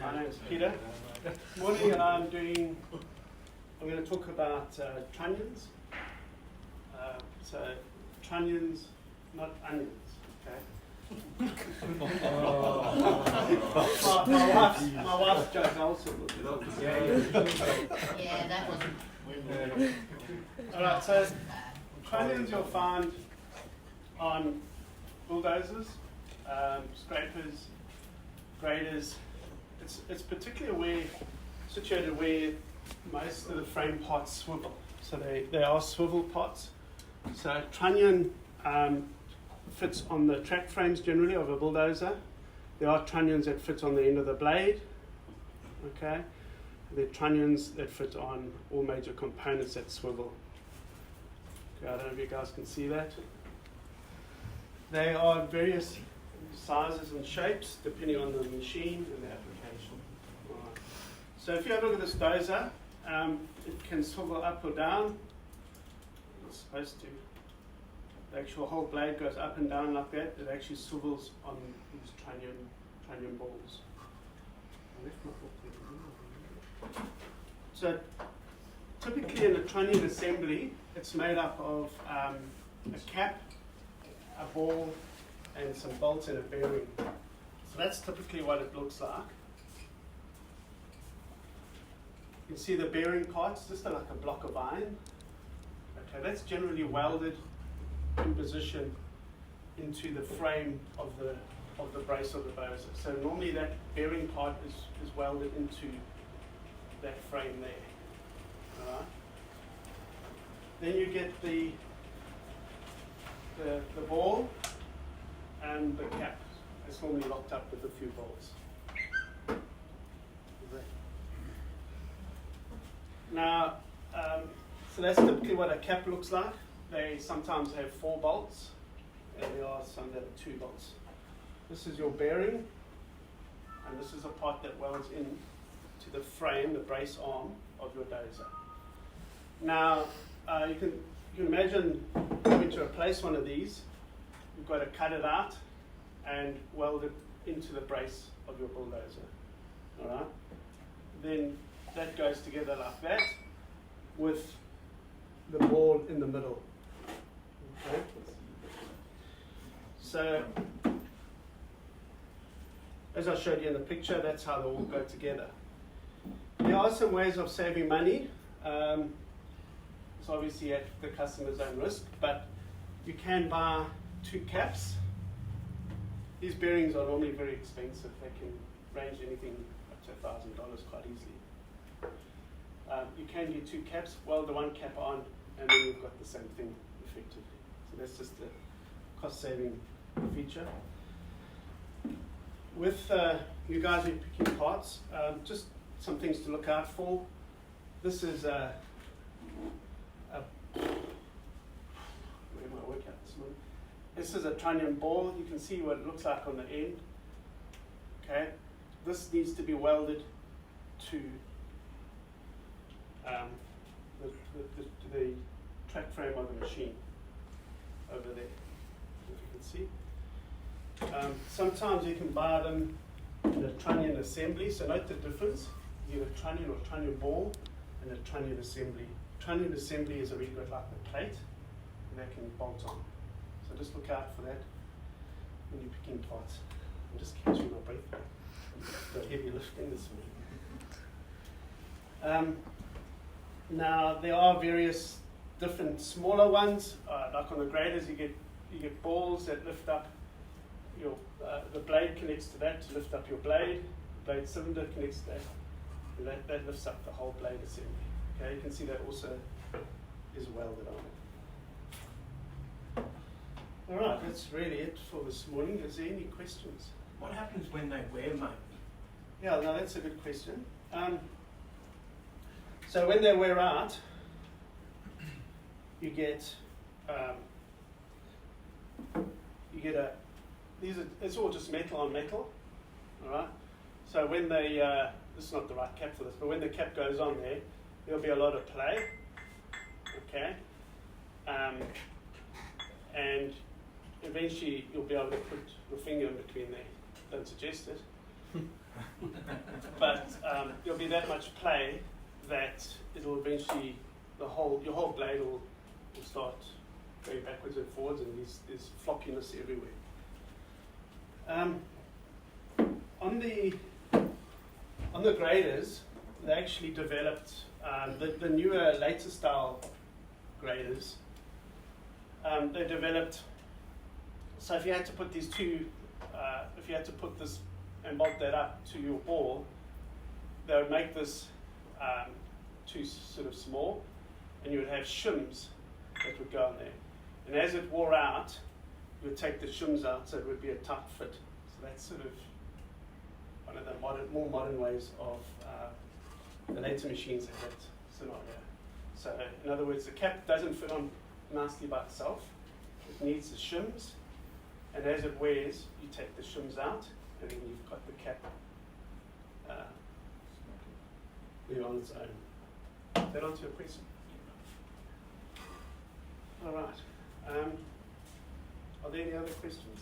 My name is Peter. This morning I'm going to talk about trunnions. So trunnions, not onions, okay? my wife's joke also. Yeah, that wasn't. Alright, so trunnions you'll find on bulldozers, scrapers, graders. It's particularly situated where most of the frame parts swivel. So they are swivel parts. So trunnion fits on the track frames generally of a bulldozer. There are trunnions that fit on the end of the blade. Okay. There are trunnions that fit on all major components that swivel. Okay, I don't know if you guys can see that. They are various sizes and shapes depending on the machine and the application. Right. So if you have a look at this dozer, it can swivel up or down. It's supposed to. The actual whole blade goes up and down like that. It actually swivels on these trunnion balls. So typically in a trunnion assembly, it's made up of a cap, a ball, and some bolts and a bearing. So that's typically what it looks like. You can see the bearing parts, just like a block of iron. Okay, that's generally welded in position into the frame of the brace of the dozer. So normally that bearing part is welded into that frame there. Alright. Then you get the ball and the cap. It's normally locked up with a few bolts. Now, so that's typically what a cap looks like. They sometimes have 4 bolts, and there are some that have 2 bolts. This is your bearing, and this is a part that welds in to the frame, the brace arm of your dozer. Now, you can imagine having to replace one of these. You've got to cut it out and weld it into the brace of your bulldozer. All right. Then that goes together like that, with the ball in the middle. Okay. So, as I showed you in the picture, that's how they all go together. There are some ways of saving money. It's obviously at the customer's own risk, but you can buy 2 caps. These bearings are normally very expensive. They can range anything up to $1,000 quite easily. You can get 2 caps, weld the 1 cap on, and then you've got the same thing effectively. So that's just the cost-saving feature. With you guys who are picking parts, just some things to look out for. This is where am I working at this morning? This is a trunnion ball. You can see what it looks like on the end. Okay, this needs to be welded to the track frame of the machine over there, if you can see. Sometimes you can buy them in a trunnion assembly, so note the difference. You get a trunnion or trunnion ball and a trunnion assembly. Trunnion assembly is a really good like a plate, and they can bolt on. So just look out for that when you're picking parts. I'm just catching my breath. The heavy lifting this morning. Now there are various different smaller ones. Like on the graders, you get balls that lift up your the blade connects to that to lift up your blade. The blade cylinder connects to that, and that lifts up the whole blade assembly. Okay, you can see that also is welded on. All right, that's really it for this morning. Is there any questions? What happens when they wear, mate? Yeah, no, that's a good question. So when they wear out, you get it's all just metal on metal, all right? So when they, this is not the right cap for this, but when the cap goes on there, there'll be a lot of play, okay? And eventually you'll be able to put your finger in between there. Don't suggest it. but there'll be that much play that it'll eventually, your whole blade will start going backwards and forwards, and there's floppiness everywhere. On the graders, they actually developed the newer, later style graders. They developed, so if you had to put these two, if you had to put this and bolt that up to your ball, they would make this too sort of small, and you would have shims that would go on there. And as it wore out, you would take the shims out, so it would be a tight fit. So that's sort of one of the more modern ways of the later machines have that scenario. So in other words, the cap doesn't fit on nicely by itself. It needs the shims, and as it wears, you take the shims out, and then you've got the cap on its own. Is that answer your question? All right. Are there any other questions?